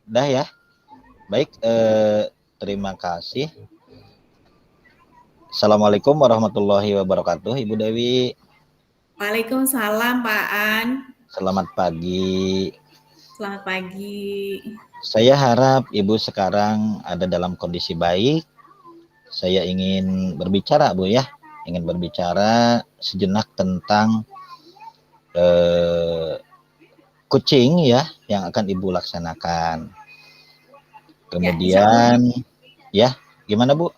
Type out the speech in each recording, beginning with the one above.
Dah ya. Baik, terima kasih. Assalamualaikum warahmatullahi wabarakatuh, Ibu Dewi. Waalaikumsalam Pak An. Selamat pagi. Selamat pagi. Saya harap Ibu sekarang ada dalam kondisi baik. Saya ingin berbicara, Bu ya. Ingin berbicara sejenak tentang coaching ya yang akan Ibu laksanakan. Kemudian ya, gimana Bu?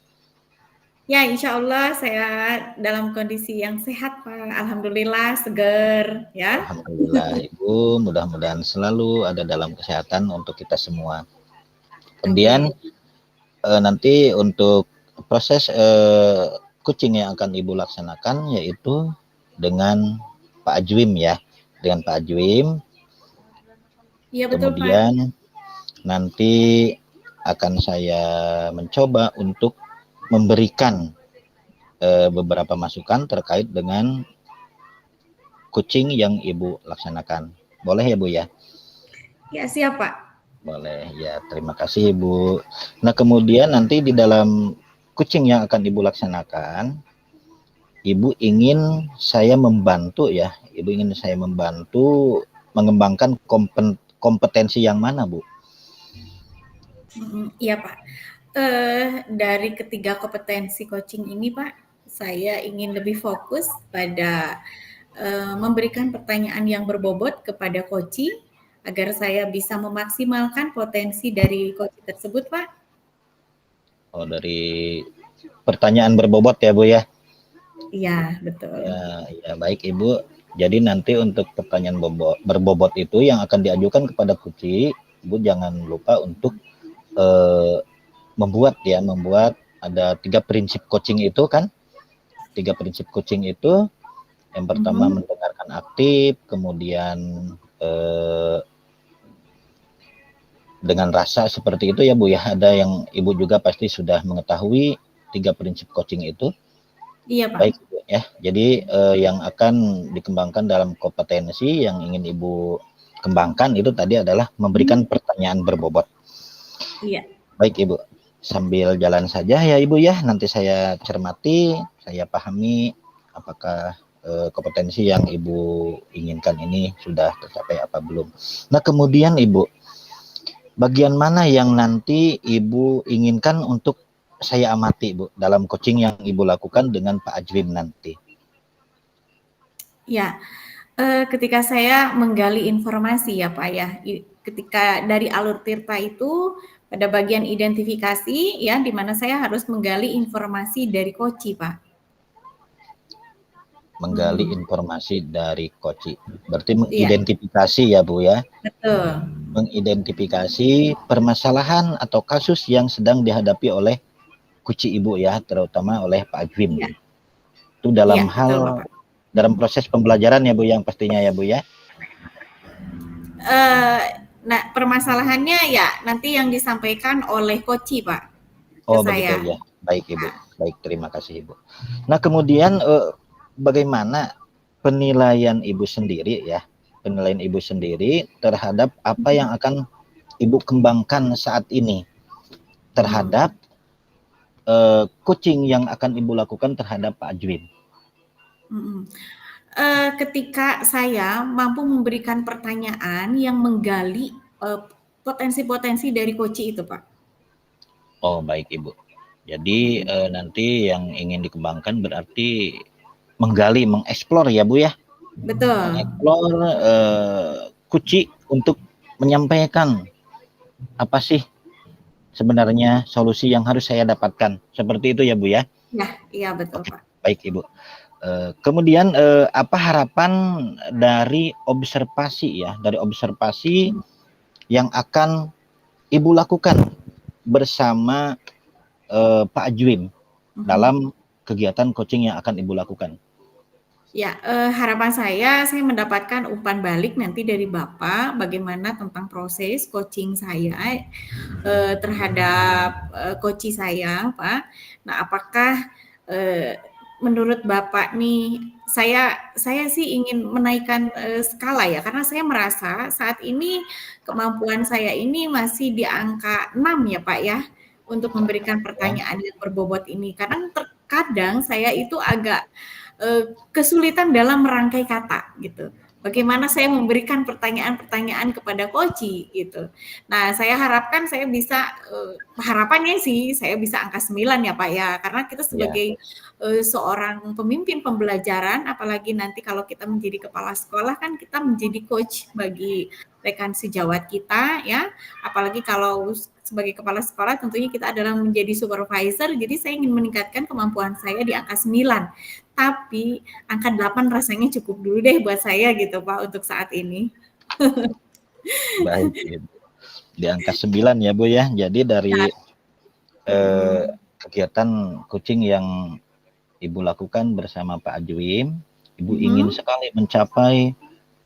Ya, insya Allah saya dalam kondisi yang sehat Pak. Alhamdulillah seger ya. Alhamdulillah Ibu, mudah-mudahan selalu ada dalam kesehatan untuk kita semua. Kemudian nanti untuk proses coaching yang akan Ibu laksanakan yaitu dengan Pak Ajwim ya, dengan Pak Ajwim. Iya betul Kemudian Pak. nanti akan saya mencoba untuk memberikan beberapa masukan terkait dengan coaching yang Ibu laksanakan. Boleh ya Bu ya? Ya siap Pak. Boleh ya, terima kasih Ibu. Nah kemudian nanti di dalam coaching yang akan Ibu laksanakan, Ibu ingin saya membantu ya, Ibu ingin saya membantu mengembangkan kompetensi yang mana Bu? Iya Pak. Dari ketiga kompetensi coaching ini Pak, saya ingin lebih fokus pada memberikan pertanyaan yang berbobot kepada coaching agar saya bisa memaksimalkan potensi dari coaching tersebut Pak. Oh, dari pertanyaan berbobot ya Bu ya? Iya betul. Ya baik Ibu. Jadi nanti untuk pertanyaan berbobot itu yang akan diajukan kepada coaching, Ibu jangan lupa untuk membuat ada 3 prinsip coaching itu kan? 3 prinsip coaching itu yang pertama mendengarkan aktif, kemudian dengan rasa seperti itu ya Bu ya. Ada yang Ibu juga pasti sudah mengetahui 3 prinsip coaching itu. Iya Pak. Baik Bu ya. Jadi yang akan dikembangkan dalam kompetensi yang ingin Ibu kembangkan itu tadi adalah memberikan pertanyaan berbobot. Iya. Baik Ibu. Sambil jalan saja ya Ibu ya. Nanti saya cermati, saya pahami apakah kompetensi yang Ibu inginkan ini sudah tercapai apa belum. Nah kemudian Ibu, bagian mana yang nanti Ibu inginkan untuk saya amati Bu dalam coaching yang Ibu lakukan dengan Pak Ajwim nanti? Ya, ketika saya menggali informasi ya Pak ya, ketika dari alur Tirta itu pada bagian identifikasi ya, di mana saya harus menggali informasi dari Koci Pak. Menggali informasi dari Koci. Berarti mengidentifikasi ya Bu ya? Betul. Mengidentifikasi permasalahan atau kasus yang sedang dihadapi oleh Koci Ibu ya, terutama oleh Pak Ajwim. Ya. Itu dalam ya, hal betul, dalam proses pembelajaran ya Bu yang pastinya ya Bu ya? Nah permasalahannya ya nanti yang disampaikan oleh Koci Pak. Oh begitu ya, baik Ibu, baik terima kasih Ibu. Nah kemudian bagaimana penilaian Ibu sendiri ya, penilaian Ibu sendiri terhadap apa yang akan Ibu kembangkan saat ini terhadap coaching yang akan Ibu lakukan terhadap Pak Ajwim? Ketika saya mampu memberikan pertanyaan yang menggali potensi-potensi dari Koci itu Pak. Oh baik Ibu. Jadi nanti yang ingin dikembangkan berarti menggali, mengeksplor ya Bu ya? Betul. Mengeksplor Koci untuk menyampaikan apa sih sebenarnya solusi yang harus saya dapatkan. Seperti itu ya Bu ya? Iya betul Pak. Baik Ibu. Kemudian apa harapan dari observasi ya, dari observasi yang akan Ibu lakukan bersama Pak Ajwim dalam kegiatan coaching yang akan Ibu lakukan? Ya, harapan saya mendapatkan umpan balik nanti dari Bapak bagaimana tentang proses coaching saya terhadap coaching saya, Pak. Nah, apakah menurut Bapak nih saya sih ingin menaikkan, skala ya, karena saya merasa saat ini kemampuan saya ini masih di angka 6 ya, Pak, ya, untuk memberikan Ya, pertanyaan yang berbobot ini. Karena terkadang saya itu agak, kesulitan dalam merangkai kata gitu. Bagaimana saya memberikan pertanyaan-pertanyaan kepada Koci gitu. Nah, saya harapkan saya bisa, harapannya sih saya bisa angka 9 ya, Pak, ya. Karena kita ya, sebagai seorang pemimpin pembelajaran, apalagi nanti kalau kita menjadi kepala sekolah kan kita menjadi coach bagi rekan sejawat kita ya, apalagi kalau sebagai kepala sekolah tentunya kita adalah menjadi supervisor, jadi saya ingin meningkatkan kemampuan saya di angka 9. Tapi angka 8 rasanya cukup dulu deh buat saya gitu Pak untuk saat ini. baik Ibu. Di angka 9 ya Bu ya. Jadi dari kegiatan coaching yang Ibu lakukan bersama Pak Ajwim, Ibu ingin sekali mencapai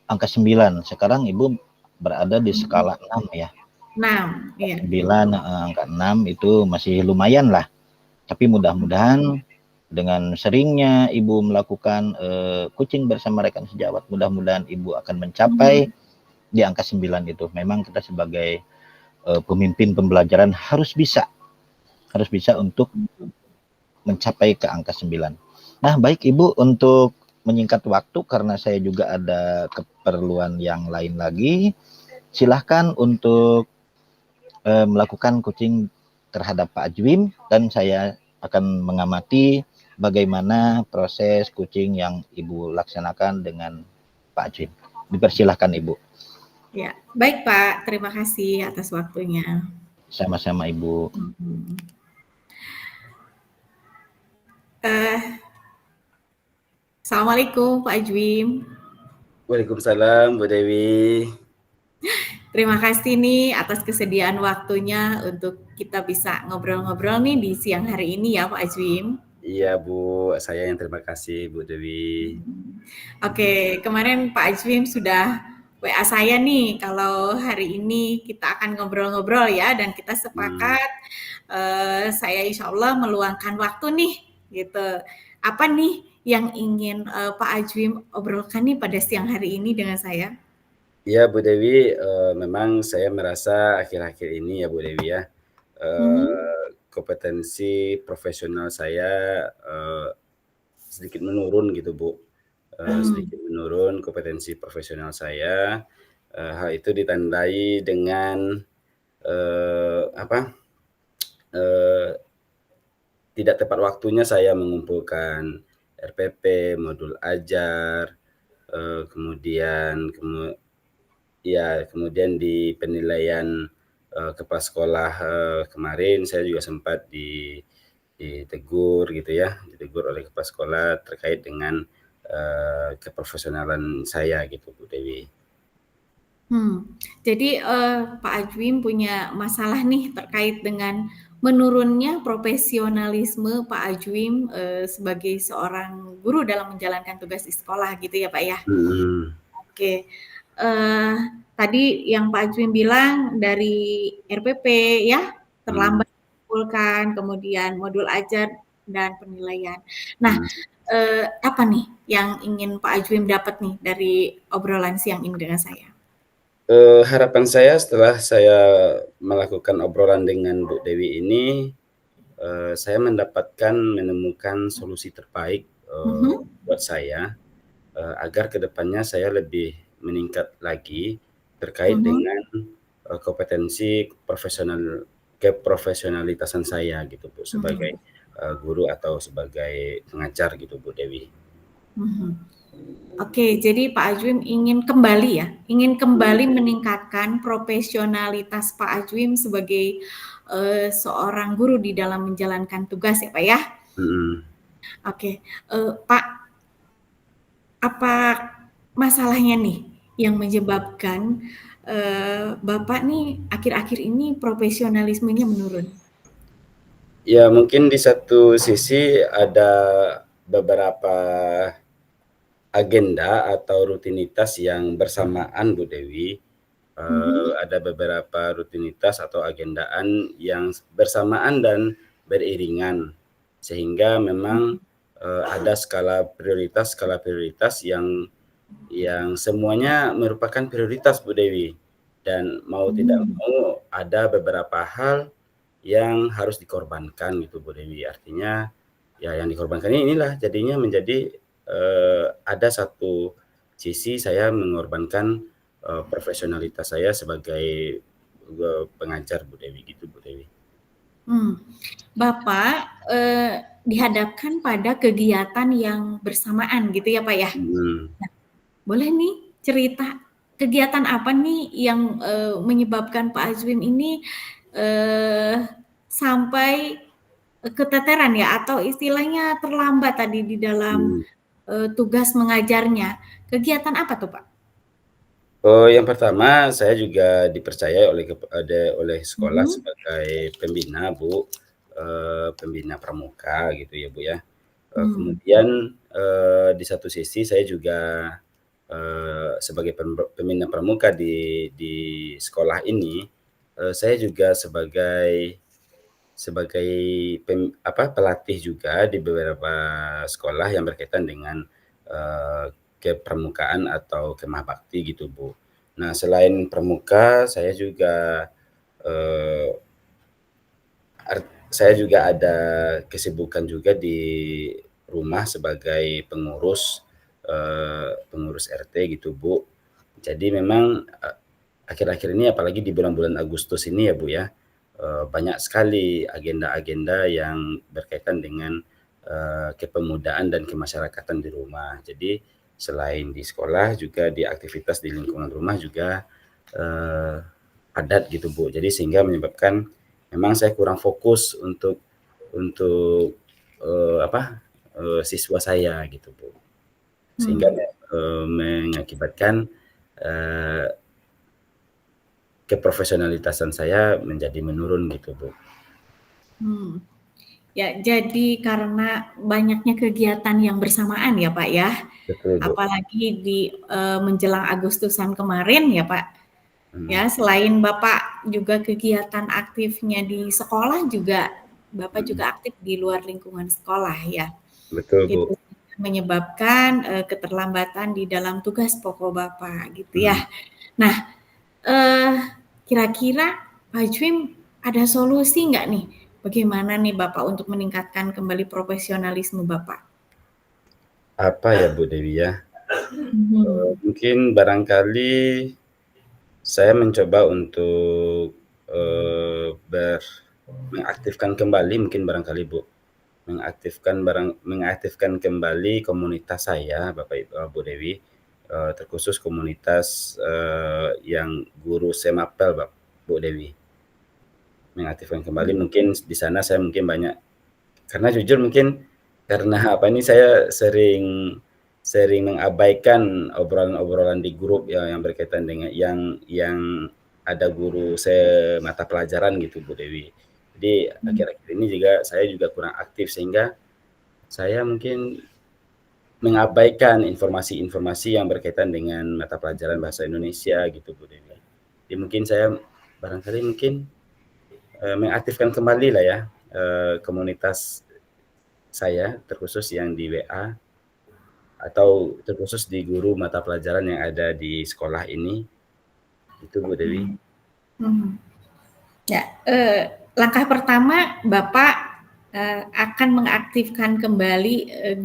angka 9. Sekarang Ibu berada di skala 6 ya. 6, iya. 9, angka 6 itu masih lumayan lah. Tapi mudah-mudahan dengan seringnya Ibu melakukan coaching bersama rekan sejawat, mudah-mudahan Ibu akan mencapai di angka 9 itu. Memang kita sebagai pemimpin pembelajaran harus bisa untuk mencapai ke angka 9. Nah, baik Ibu, untuk menyingkat waktu karena saya juga ada keperluan yang lain lagi, silahkan untuk melakukan coaching terhadap Pak Ajwim dan saya akan mengamati bagaimana proses coaching yang Ibu laksanakan dengan Pak Ajwim. Dipersilahkan Ibu. Ya, baik Pak, terima kasih atas waktunya. Sama-sama Ibu. Assalamualaikum Pak Ajwim. Waalaikumsalam Bu Dewi. Terima kasih nih atas kesediaan waktunya untuk kita bisa ngobrol-ngobrol nih di siang hari ini ya Pak Ajwim. Iya Bu, saya yang terima kasih Bu Dewi. Oke, kemarin Pak Ajwim sudah WA saya nih kalau hari ini kita akan ngobrol-ngobrol ya dan kita sepakat saya insya Allah meluangkan waktu nih gitu. Apa nih yang ingin Pak Ajwim obrolkan nih pada siang hari ini dengan saya? Iya Bu Dewi, memang saya merasa akhir-akhir ini ya Bu Dewi ya, kompetensi profesional saya sedikit menurun gitu Bu. Sedikit menurun kompetensi profesional saya. Hal itu ditandai dengan tidak tepat waktunya saya mengumpulkan RPP, modul ajar, kemudian kemudian di penilaian kepala sekolah kemarin saya juga sempat ditegur gitu ya, ditegur oleh kepala sekolah terkait dengan keprofesionalan saya gitu Bu Dewi. Jadi Pak Ajwim punya masalah nih terkait dengan menurunnya profesionalisme Pak Ajwim sebagai seorang guru dalam menjalankan tugas di sekolah gitu ya Pak ya? Oke, tadi yang Pak Ajwim bilang dari RPP ya, terlambat mengumpulkan, kemudian modul ajar dan penilaian. Nah, apa nih yang ingin Pak Ajwim dapat nih dari obrolan siang ini dengan saya? Harapan saya setelah saya melakukan obrolan dengan Bu Dewi ini, saya menemukan solusi terbaik buat saya, agar kedepannya saya lebih meningkat lagi terkait dengan kompetensi keprofesionalitasan saya gitu Bu, sebagai guru atau sebagai pengajar gitu Bu Dewi. Oke, jadi Pak Ajwim ingin kembali meningkatkan profesionalitas Pak Ajwim sebagai seorang guru di dalam menjalankan tugas ya Pak ya? Oke, Pak, apa masalahnya nih yang menyebabkan Bapak nih akhir-akhir ini profesionalismenya menurun? Ya mungkin di satu sisi ada beberapa agenda atau rutinitas yang bersamaan Bu Dewi. Ada beberapa rutinitas atau agendaan yang bersamaan dan beriringan, sehingga memang ada skala prioritas yang semuanya merupakan prioritas Bu Dewi, dan mau tidak mau ada beberapa hal yang harus dikorbankan gitu Bu Dewi. Artinya ya yang dikorbankan inilah jadinya menjadi ada satu sisi saya mengorbankan profesionalitas saya sebagai pengajar Bu Dewi gitu Bu Dewi. Bapak dihadapkan pada kegiatan yang bersamaan gitu ya Pak ya. Nah, boleh nih cerita kegiatan apa nih yang menyebabkan Pak Azwin ini sampai keteteran ya, atau istilahnya terlambat tadi di dalam tugas mengajarnya. Kegiatan apa tuh Pak? Yang pertama saya juga dipercaya oleh sekolah sebagai pembina Bu, pembina pramuka gitu ya Bu ya. Kemudian di satu sisi saya juga sebagai pembina pramuka di sekolah ini, saya juga sebagai pelatih juga di beberapa sekolah yang berkaitan dengan kepramukaan atau kemah bakti gitu Bu. Nah selain pramuka saya juga ada kesibukan juga di rumah sebagai pengurus RT gitu Bu. Jadi memang akhir-akhir ini apalagi di bulan-bulan Agustus ini ya Bu ya, banyak sekali agenda-agenda yang berkaitan dengan kepemudaan dan kemasyarakatan di rumah. Jadi selain di sekolah juga di aktivitas di lingkungan rumah juga padat gitu Bu. Jadi sehingga menyebabkan memang saya kurang fokus untuk siswa saya gitu Bu. Sehingga mengakibatkan keprofesionalitasan saya menjadi menurun gitu Bu. Ya, jadi karena banyaknya kegiatan yang bersamaan ya Pak ya. Betul Bu. Apalagi di menjelang Agustusan kemarin ya Pak. Ya, selain Bapak juga kegiatan aktifnya di sekolah juga, Bapak juga aktif di luar lingkungan sekolah ya. Betul Bu. Gitu, menyebabkan keterlambatan di dalam tugas pokok Bapak gitu ya. Nah, kira-kira Pak Ajwin ada solusi nggak nih? Bagaimana nih Bapak untuk meningkatkan kembali profesionalisme Bapak? Apa ya Bu Dewi ya? Mungkin barangkali saya mencoba untuk mengaktifkan kembali mungkin barangkali Bu. Mengaktifkan kembali komunitas saya Bapak Bu Dewi, terkhusus komunitas yang guru Semapel Bu Dewi. Mengaktifkan kembali mungkin di sana saya mungkin banyak, karena jujur mungkin karena saya sering mengabaikan obrolan-obrolan di grup yang berkaitan dengan yang ada guru mata pelajaran gitu Bu Dewi. Jadi akhir-akhir ini juga saya juga kurang aktif sehingga saya mungkin mengabaikan informasi-informasi yang berkaitan dengan mata pelajaran bahasa Indonesia gitu Bu Dewi. Jadi mungkin saya barangkali mengaktifkan kembali lah ya komunitas saya terkhusus yang di WA atau terkhusus di guru mata pelajaran yang ada di sekolah ini. Itu Bu Dewi. Ya, langkah pertama Bapak akan mengaktifkan kembali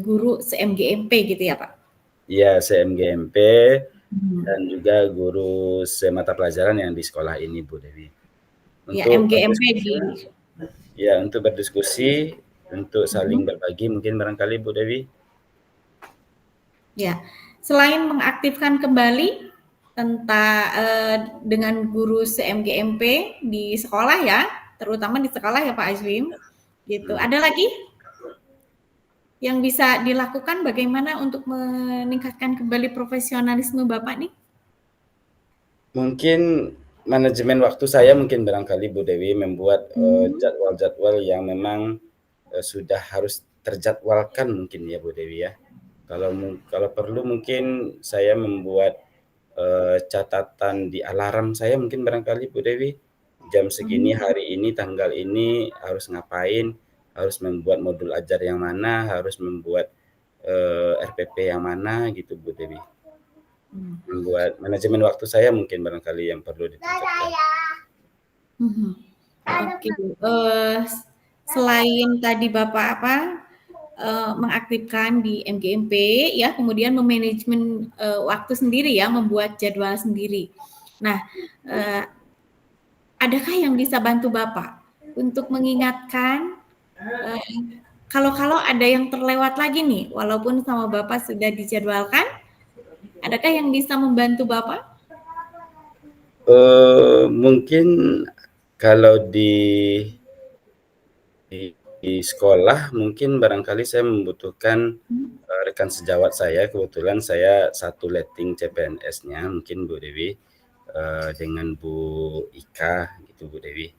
guru CMGMP gitu ya Pak? Iya, CMGMP dan juga guru semata pelajaran yang di sekolah ini Bu Dewi. Ya, MGMP untuk berdiskusi, untuk saling berbagi mungkin barangkali Bu Dewi. Ya, selain mengaktifkan kembali tentang dengan guru CMGMP di sekolah ya, terutama di sekolah ya Pak Azwin, gitu. Ada lagi yang bisa dilakukan bagaimana untuk meningkatkan kembali profesionalisme Bapak nih? Mungkin manajemen waktu saya mungkin barangkali Bu Dewi membuat jadwal-jadwal yang memang sudah harus terjadwalkan mungkin ya Bu Dewi ya. Kalau perlu mungkin saya membuat catatan di alarm saya mungkin barangkali Bu Dewi, jam segini hari ini tanggal ini harus ngapain, harus membuat modul ajar yang mana, harus membuat RPP yang mana gitu Bu Dewi. Membuat manajemen waktu saya mungkin barangkali yang perlu ditingkatkan. Oke, selain tadi Bapak mengaktifkan di MGMP ya, kemudian memanajemen waktu sendiri ya, membuat jadwal sendiri. Nah, adakah yang bisa bantu Bapak untuk mengingatkan kalau ada yang terlewat lagi nih, walaupun sama Bapak sudah dijadwalkan, adakah yang bisa membantu Bapak? Mungkin kalau di sekolah mungkin barangkali saya membutuhkan rekan sejawat saya. Kebetulan saya satu letting CPNS-nya mungkin Bu Dewi dengan Bu Ika gitu Bu Dewi.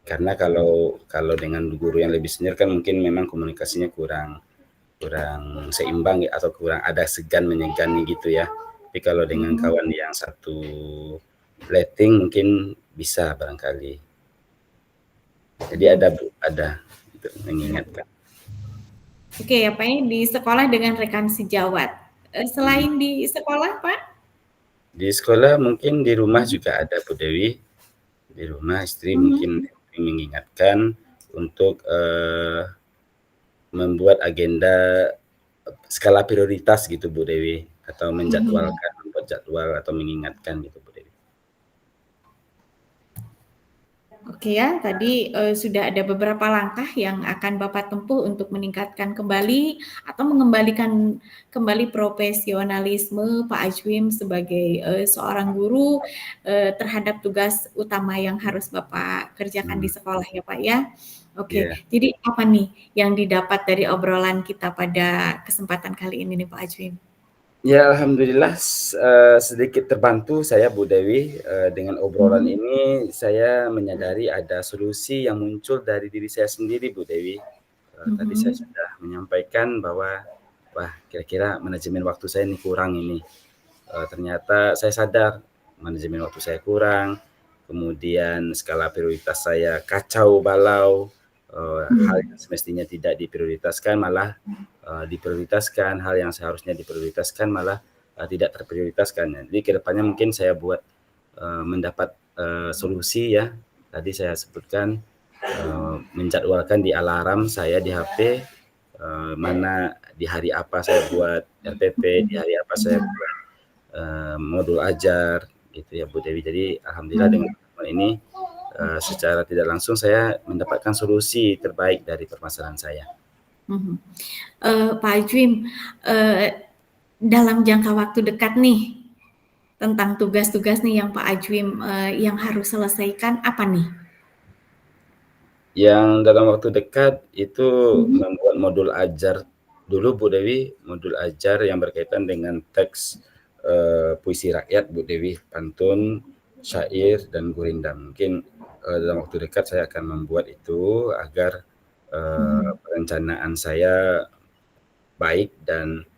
Karena kalau dengan guru yang lebih senior kan mungkin memang komunikasinya kurang seimbang atau kurang ada segan menyegani gitu ya. Tapi kalau dengan kawan yang satu letting mungkin bisa barangkali. Jadi ada untuk mengingatkan. Oke ya Pak, di sekolah dengan rekan sejawat. Selain di sekolah Pak? Di sekolah mungkin di rumah juga ada Bu Dewi. Di rumah istri mungkin mengingatkan untuk membuat agenda skala prioritas gitu Bu Dewi, atau menjadwalkan, membuat jadwal atau mengingatkan gitu Bu Dewi. Oke ya, tadi sudah ada beberapa langkah yang akan Bapak tempuh untuk meningkatkan kembali atau mengembalikan kembali profesionalisme Pak Ajwim sebagai seorang guru terhadap tugas utama yang harus Bapak kerjakan di sekolah ya Pak ya. Oke, jadi apa nih yang didapat dari obrolan kita pada kesempatan kali ini nih Pak Ajwim? Ya alhamdulillah sedikit terbantu saya Bu Dewi dengan obrolan ini. Saya menyadari ada solusi yang muncul dari diri saya sendiri Bu Dewi. Tadi saya sudah menyampaikan bahwa wah kira-kira manajemen waktu saya ini kurang ini. Ternyata saya sadar manajemen waktu saya kurang, kemudian skala prioritas saya kacau balau, hal yang semestinya tidak diprioritaskan malah diprioritaskan, hal yang seharusnya diprioritaskan malah tidak terprioritaskan. Jadi kedepannya mungkin saya buat mendapat solusi ya. Tadi saya sebutkan menjadwalkan di alarm saya di HP mana di hari apa saya buat RPP, di hari apa saya buat modul ajar gitu ya Bu Dewi. Jadi alhamdulillah dengan ini secara tidak langsung saya mendapatkan solusi terbaik dari permasalahan saya. Pak Ajwim, dalam jangka waktu dekat nih, tentang tugas-tugas nih yang Pak Ajwim yang harus selesaikan apa nih? Yang dalam waktu dekat itu membuat modul ajar dulu Bu Dewi, modul ajar yang berkaitan dengan teks puisi rakyat Bu Dewi, pantun, syair, dan gurindam. Mungkin dalam waktu dekat saya akan membuat itu agar perencanaan saya baik dan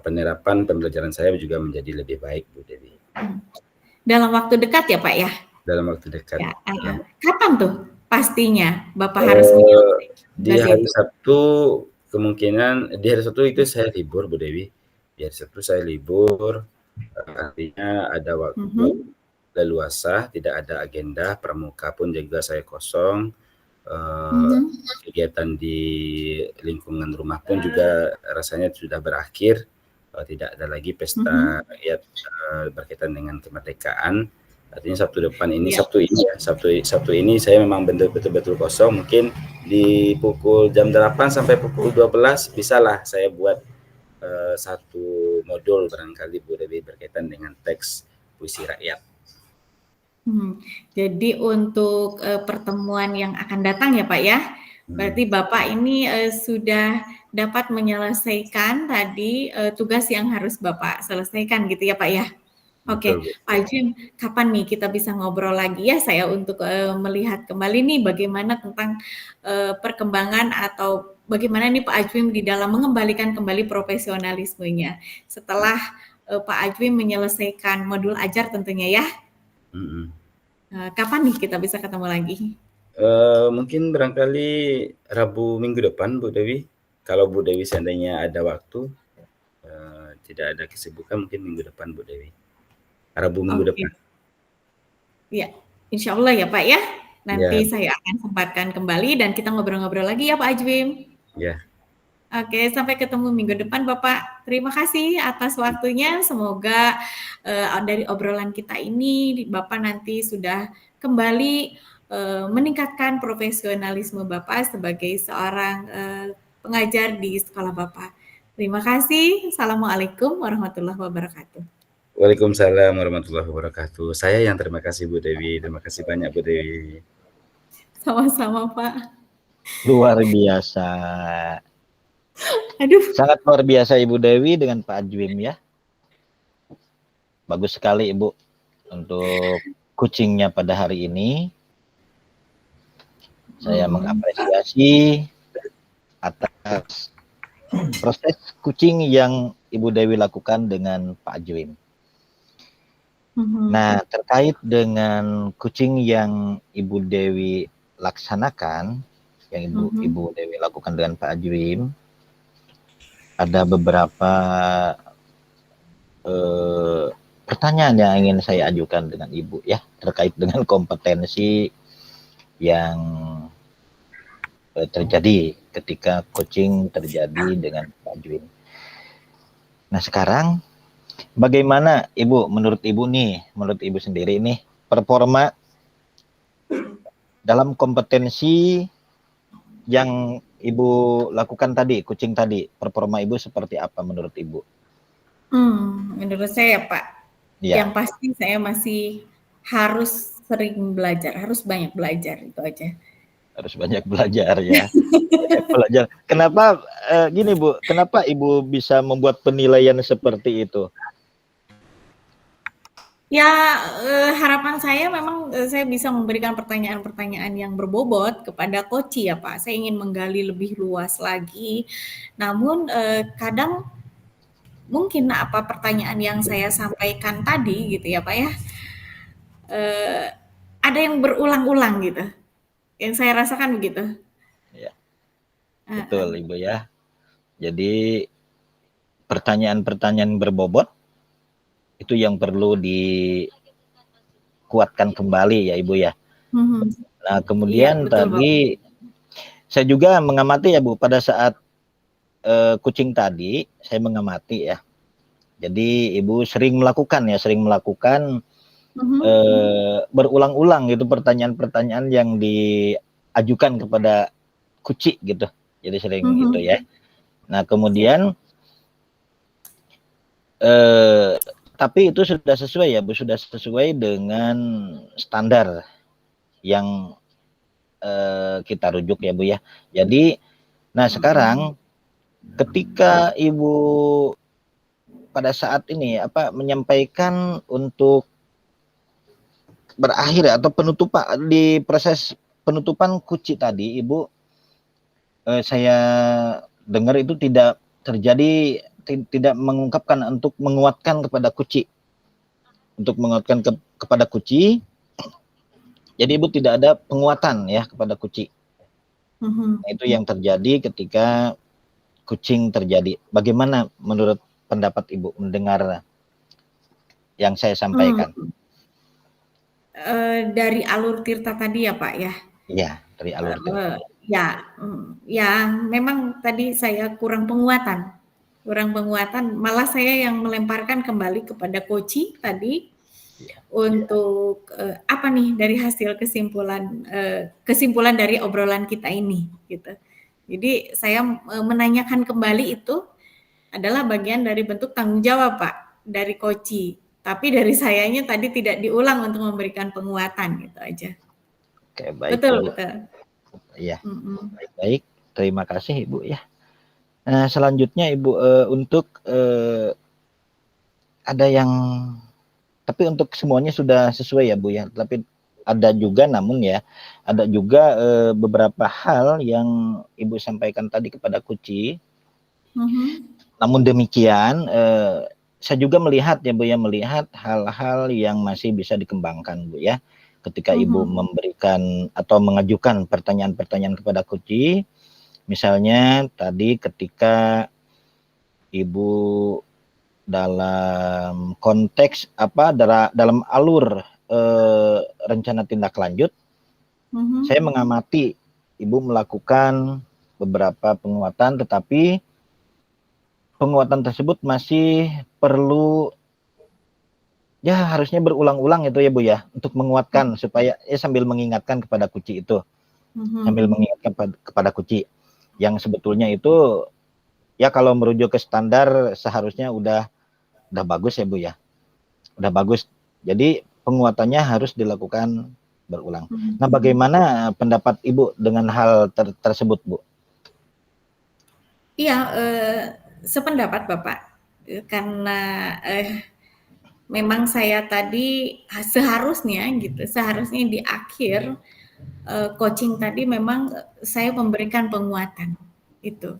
penerapan pembelajaran saya juga menjadi lebih baik Bu Dewi. Dalam waktu dekat ya Pak ya? Dalam waktu dekat. Ya, kapan tuh pastinya Bapak harus menyelesaikan di hari Sabtu kemungkinan di hari Sabtu itu saya libur Bu Dewi. Di hari Sabtu saya libur, artinya ada waktu leluasa, tidak ada agenda, pramuka pun juga saya kosong. Kegiatan di lingkungan rumah pun juga rasanya sudah berakhir, tidak ada lagi pesta rakyat berkaitan dengan kemerdekaan. Artinya Sabtu depan ini, Sabtu ini saya memang betul-betul kosong. Mungkin di pukul jam 8 sampai pukul 12 bisalah saya buat satu modul barangkali Bu Dewi berkaitan dengan teks puisi rakyat. Jadi untuk pertemuan yang akan datang ya Pak ya, berarti Bapak ini sudah dapat menyelesaikan tadi tugas yang harus Bapak selesaikan gitu ya Pak ya. Oke, Pak Ajwim, kapan nih kita bisa ngobrol lagi ya saya untuk melihat kembali nih bagaimana tentang perkembangan atau bagaimana nih Pak Ajwim di dalam mengembalikan kembali profesionalismenya setelah Pak Ajwim menyelesaikan modul ajar tentunya ya. Kapan nih kita bisa ketemu lagi? Mungkin barangkali Rabu minggu depan, Bu Dewi. Kalau Bu Dewi seandainya ada waktu, tidak ada kesibukan, mungkin minggu depan, Bu Dewi. Rabu minggu Oke. depan. Ya, insya Allah ya Pak ya. Nanti Ya, saya akan sempatkan kembali dan kita ngobrol-ngobrol lagi ya Pak Ajwim. ya. Oke, sampai ketemu minggu depan Bapak. Terima kasih atas waktunya. Semoga dari obrolan kita ini Bapak nanti sudah kembali meningkatkan profesionalisme Bapak sebagai seorang pengajar di sekolah Bapak. Terima kasih. Assalamualaikum warahmatullahi wabarakatuh. Waalaikumsalam warahmatullahi wabarakatuh. Saya yang terima kasih Bu Dewi. Terima kasih banyak Bu Dewi. Sama-sama Pak. Luar biasa. Aduh. Sangat luar biasa Ibu Dewi dengan Pak Ajwim ya. Bagus sekali Ibu untuk coachingnya pada hari ini. Saya mengapresiasi atas proses coaching yang Ibu Dewi lakukan dengan Pak Ajwim. Nah, terkait dengan coaching yang Ibu Dewi laksanakan, yang Ibu Dewi lakukan dengan Pak Ajwim, ada beberapa pertanyaan yang ingin saya ajukan dengan Ibu ya, terkait dengan kompetensi yang terjadi ketika coaching terjadi dengan Pak Ajwim. Nah, sekarang bagaimana Ibu, menurut Ibu sendiri nih, performa dalam kompetensi yang Ibu lakukan tadi, coaching tadi, performa Ibu seperti apa menurut Ibu? Menurut saya Pak, Ya. yang pasti saya masih harus sering belajar, harus banyak belajar, itu aja. Harus banyak belajar ya. Banyak belajar. Kenapa gini Bu, kenapa Ibu bisa membuat penilaian seperti itu? Ya, harapan saya memang saya bisa memberikan pertanyaan-pertanyaan yang berbobot kepada coach ya Pak. Saya ingin menggali lebih luas lagi. Namun kadang mungkin apa pertanyaan yang saya sampaikan tadi gitu ya Pak ya, ada yang berulang-ulang gitu. Yang saya rasakan begitu. Ya. Betul Ibu ya. Jadi pertanyaan-pertanyaan berbobot itu yang perlu dikuatkan kembali ya Ibu ya. Nah, kemudian betul, tadi saya juga mengamati ya Bu, pada saat coaching tadi saya mengamati ya. Jadi Ibu sering melakukan berulang-ulang gitu pertanyaan-pertanyaan yang diajukan kepada coach gitu. Jadi sering itu ya. Nah, kemudian tapi itu sudah sesuai ya Bu, sudah sesuai dengan standar yang kita rujuk ya Bu ya. Jadi, nah sekarang ketika Ibu pada saat ini menyampaikan untuk berakhir atau penutupan di proses penutupan coaching tadi, Ibu saya dengar itu tidak terjadi, tidak mengungkapkan untuk menguatkan kepada coaching, untuk menguatkan kepada coaching. Jadi Ibu tidak ada penguatan ya kepada coaching. Nah, itu yang terjadi ketika coaching terjadi. Bagaimana menurut pendapat Ibu mendengar yang saya sampaikan? Dari alur Tirta tadi ya Pak ya? Iya, dari alur Tirta. Ya, memang tadi saya kurang penguatan. Malah saya yang melemparkan kembali kepada coaching tadi untuk apa nih dari hasil kesimpulan dari obrolan kita ini gitu. Jadi saya menanyakan kembali itu adalah bagian dari bentuk tanggung jawab Pak dari coaching. Tapi dari sayanya tadi tidak diulang untuk memberikan penguatan gitu aja. Oke, baik. Betul. Iya. Baik, terima kasih Ibu ya. Nah, selanjutnya Ibu untuk ada yang, tapi untuk semuanya sudah sesuai ya Bu ya. Tapi ada juga ada juga beberapa hal yang Ibu sampaikan tadi kepada coaching. Namun demikian saya juga melihat ya Bu ya, melihat hal-hal yang masih bisa dikembangkan Bu ya. ketika Ibu memberikan atau mengajukan pertanyaan-pertanyaan kepada Koci, misalnya tadi ketika Ibu dalam konteks dalam alur rencana tindak lanjut, saya mengamati Ibu melakukan beberapa penguatan, tetapi penguatan tersebut masih perlu harusnya berulang-ulang itu ya Bu ya, untuk menguatkan supaya sambil mengingatkan kepada Koci itu, sambil mengingatkan kepada Koci yang sebetulnya itu ya kalau merujuk ke standar seharusnya udah bagus ya Bu ya, udah bagus. Jadi penguatannya harus dilakukan berulang. Nah, bagaimana pendapat Ibu dengan hal tersebut Bu? Iya, sependapat Bapak, karena memang saya tadi seharusnya di akhir coaching tadi memang saya memberikan penguatan itu.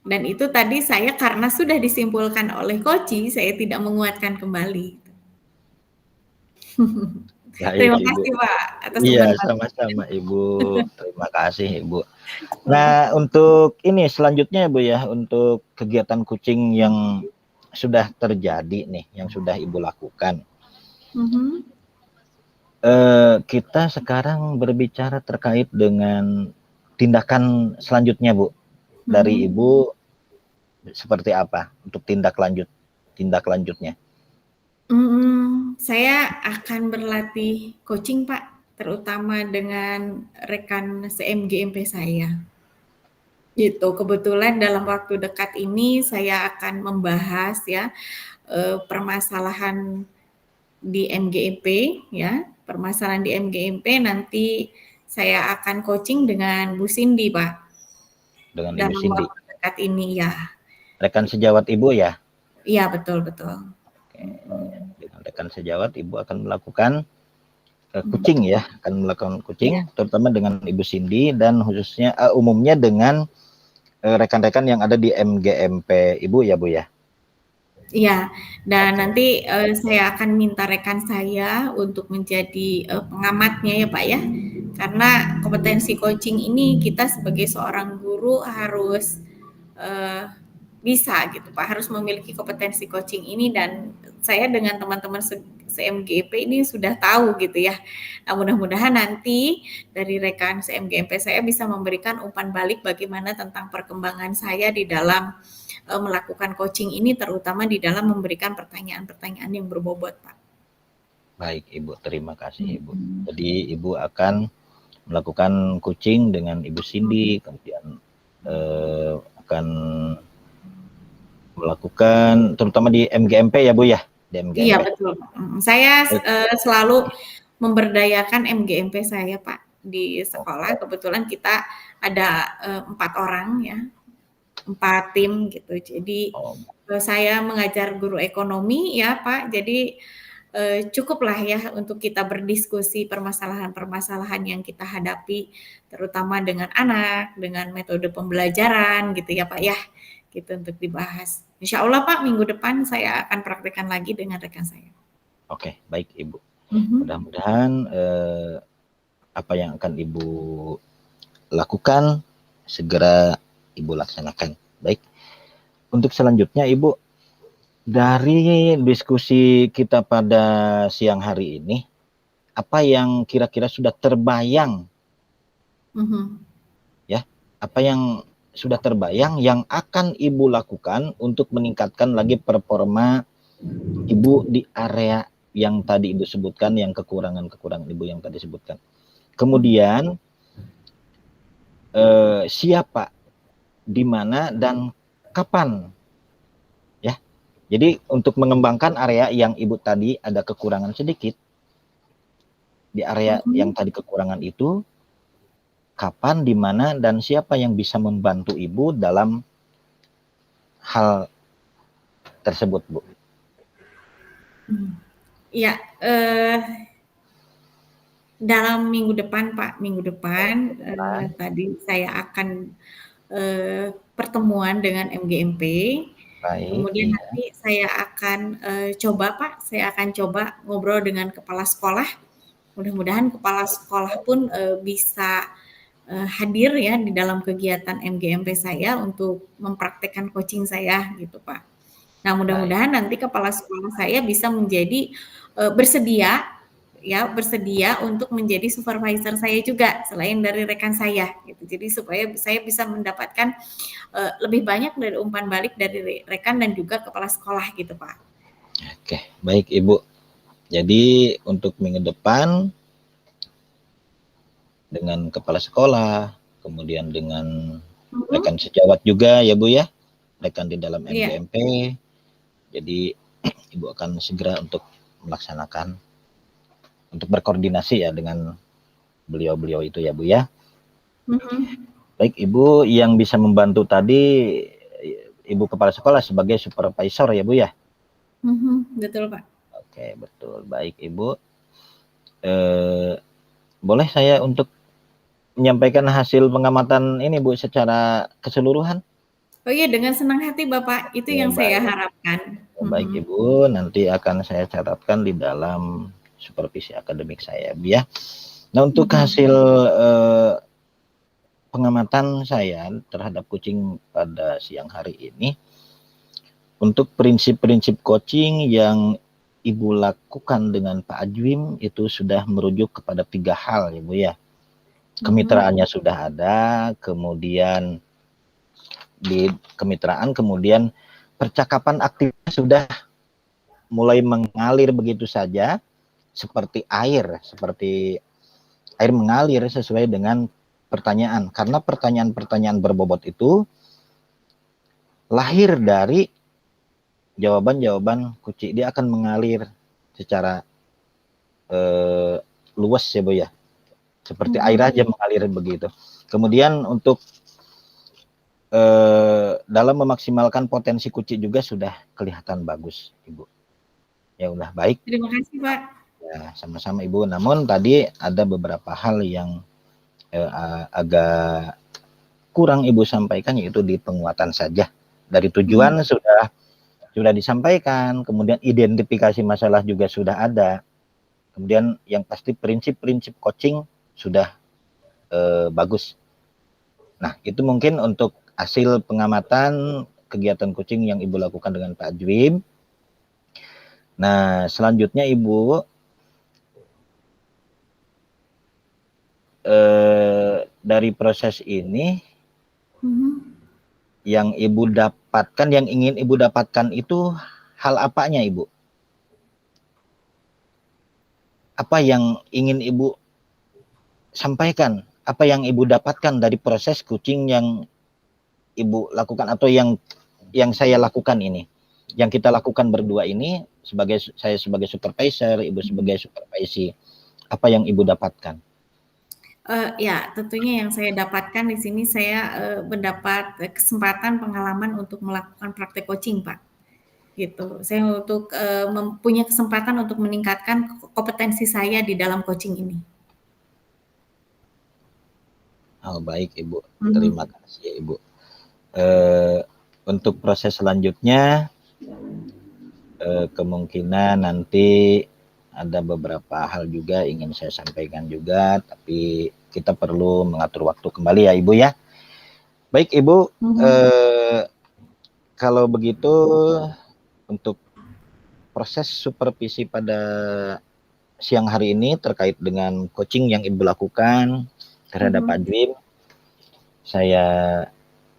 Dan itu tadi saya karena sudah disimpulkan oleh Koci, saya tidak menguatkan kembali. Terima kasih Pak atas Iya, sama-sama Ibu. Terima kasih Ibu. Nah, untuk ini selanjutnya Bu ya, untuk kegiatan coaching yang sudah terjadi nih, yang sudah Ibu lakukan. Kita sekarang berbicara terkait dengan tindakan selanjutnya Bu. Dari Ibu seperti apa untuk tindak lanjutnya? Saya akan berlatih coaching Pak, terutama dengan rekan CMGMP saya. Gitu, kebetulan dalam waktu dekat ini saya akan membahas ya permasalahan di MGMP ya, permasalahan di MGMP nanti saya akan coaching dengan Bu Cindy Pak. Dengan dalam Ibu Cindy. Waktu dekat ini ya. Rekan sejawat Ibu ya? Iya betul. Oke. Dengan rekan sejawat Ibu akan melakukan coaching ya, akan melakukan coaching terutama dengan Ibu Cindy dan khususnya umumnya dengan rekan-rekan yang ada di MGMP Ibu ya Bu ya? Iya, dan nanti saya akan minta rekan saya untuk menjadi pengamatnya ya Pak ya, karena kompetensi coaching ini kita sebagai seorang guru harus bisa gitu Pak, harus memiliki kompetensi coaching ini dan saya dengan teman-teman CMGP ini sudah tahu gitu ya. Nah, mudah-mudahan nanti dari rekan CMGP saya bisa memberikan umpan balik bagaimana tentang perkembangan saya di dalam melakukan coaching ini, terutama di dalam memberikan pertanyaan-pertanyaan yang berbobot Pak. Baik Ibu, terima kasih Ibu. Jadi Ibu akan melakukan coaching dengan Ibu Cindy, kemudian akan melakukan terutama di MGMP ya Bu ya? Di MGMP. Iya betul. Saya selalu memberdayakan MGMP saya Pak di sekolah. Kebetulan kita ada 4 orang ya, 4 tim gitu. Jadi saya mengajar guru ekonomi ya Pak. Jadi cukuplah ya untuk kita berdiskusi permasalahan-permasalahan yang kita hadapi, terutama dengan anak, dengan metode pembelajaran gitu ya Pak ya. Gitu untuk dibahas. Insya Allah Pak, minggu depan saya akan praktekkan lagi dengan rekan saya. Oke, baik Ibu. Mudah-mudahan apa yang akan Ibu lakukan segera Ibu laksanakan. Baik. Untuk selanjutnya Ibu, dari diskusi kita pada siang hari ini, apa yang kira-kira sudah terbayang? Ya, apa yang sudah terbayang yang akan Ibu lakukan untuk meningkatkan lagi performa Ibu di area yang tadi Ibu sebutkan, yang kekurangan Ibu yang tadi sebutkan. Kemudian siapa, di mana, dan kapan ya. Jadi untuk mengembangkan area yang Ibu tadi ada kekurangan sedikit, di area yang tadi kekurangan itu, kapan, di mana, dan siapa yang bisa membantu Ibu dalam hal tersebut, Bu? Ya, dalam minggu depan, Pak. Minggu depan tadi saya akan pertemuan dengan MGMP. Baik, kemudian nanti saya akan coba, Pak. Saya akan coba ngobrol dengan kepala sekolah Mudah-mudahan kepala sekolah pun bisa hadir ya di dalam kegiatan MGMP saya untuk mempraktekkan coaching saya gitu Pak. Nah mudah-mudahan nanti kepala sekolah saya bisa menjadi bersedia untuk menjadi supervisor saya juga selain dari rekan saya gitu. Jadi supaya saya bisa mendapatkan lebih banyak dari umpan balik dari rekan dan juga kepala sekolah gitu Pak. Oke, baik Ibu. Jadi untuk minggu depan dengan kepala sekolah, kemudian dengan rekan sejawat juga ya Bu ya, rekan di dalam MGMP. Jadi Ibu akan segera untuk melaksanakan, untuk berkoordinasi ya dengan beliau-beliau itu ya Bu ya. Baik Ibu, yang bisa membantu tadi Ibu kepala sekolah sebagai supervisor ya Bu ya. Betul Pak. Oke, betul. Baik Ibu. Boleh saya untuk menyampaikan hasil pengamatan ini Bu secara keseluruhan? Oh iya, dengan senang hati Bapak, itu yang saya harapkan. Baik Ibu, nanti akan saya catatkan di dalam supervisi akademik saya Bu ya. Nah untuk hasil pengamatan saya terhadap coaching pada siang hari ini, untuk prinsip-prinsip coaching yang Ibu lakukan dengan Pak Ajwim itu sudah merujuk kepada 3 hal ya Bu ya. Kemitraannya sudah ada, kemudian di kemitraan, kemudian percakapan aktifnya sudah mulai mengalir begitu saja, seperti air mengalir sesuai dengan pertanyaan. Karena pertanyaan-pertanyaan berbobot itu lahir dari jawaban-jawaban Kuci. Dia akan mengalir secara luas ya Bu ya. Seperti air aja mengalir begitu. Kemudian untuk dalam memaksimalkan potensi Kuci juga sudah kelihatan bagus Ibu. Ya udah baik. Terima kasih Pak. Ya sama-sama Ibu. Namun tadi ada beberapa hal yang agak kurang Ibu sampaikan, yaitu di penguatan saja. Dari tujuan sudah disampaikan, kemudian identifikasi masalah juga sudah ada. Kemudian yang pasti prinsip-prinsip coaching sudah bagus. Nah, itu mungkin untuk hasil pengamatan kegiatan coaching yang Ibu lakukan dengan Pak Ajwim. Nah, selanjutnya Ibu dari proses ini yang Ibu dapatkan, yang ingin Ibu dapatkan itu hal apanya Ibu? Apa yang ingin Ibu sampaikan? Apa yang Ibu dapatkan dari proses coaching yang Ibu lakukan atau yang saya lakukan ini? Yang kita lakukan berdua ini, saya sebagai supervisor, Ibu sebagai supervisi, apa yang Ibu dapatkan? Ya, tentunya yang saya dapatkan di sini saya mendapat kesempatan pengalaman untuk melakukan praktek coaching, Pak. Gitu. Saya untuk mempunyai kesempatan untuk meningkatkan kompetensi saya di dalam coaching ini. Oh, baik Ibu. Terima kasih Ibu. Untuk proses selanjutnya kemungkinan nanti ada beberapa hal juga ingin saya sampaikan juga, tapi kita perlu mengatur waktu kembali ya Ibu ya. Baik Ibu, kalau begitu untuk proses supervisi pada siang hari ini terkait dengan coaching yang Ibu lakukan terhadap Pak Ajwim, saya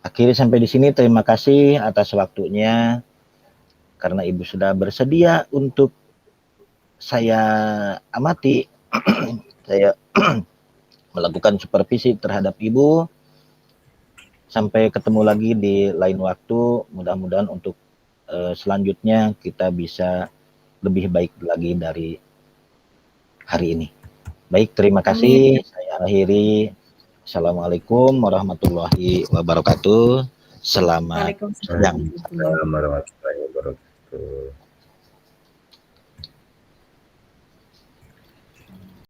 akhiri sampai di sini. Terima kasih atas waktunya, karena Ibu sudah bersedia untuk saya amati, saya melakukan supervisi terhadap Ibu. Sampai ketemu lagi di lain waktu, mudah-mudahan untuk selanjutnya kita bisa lebih baik lagi dari hari ini. Baik, terima kasih. Saya akhiri. Assalamualaikum warahmatullahi wabarakatuh. Selamat siang. Waalaikumsalam warahmatullahi wabarakatuh.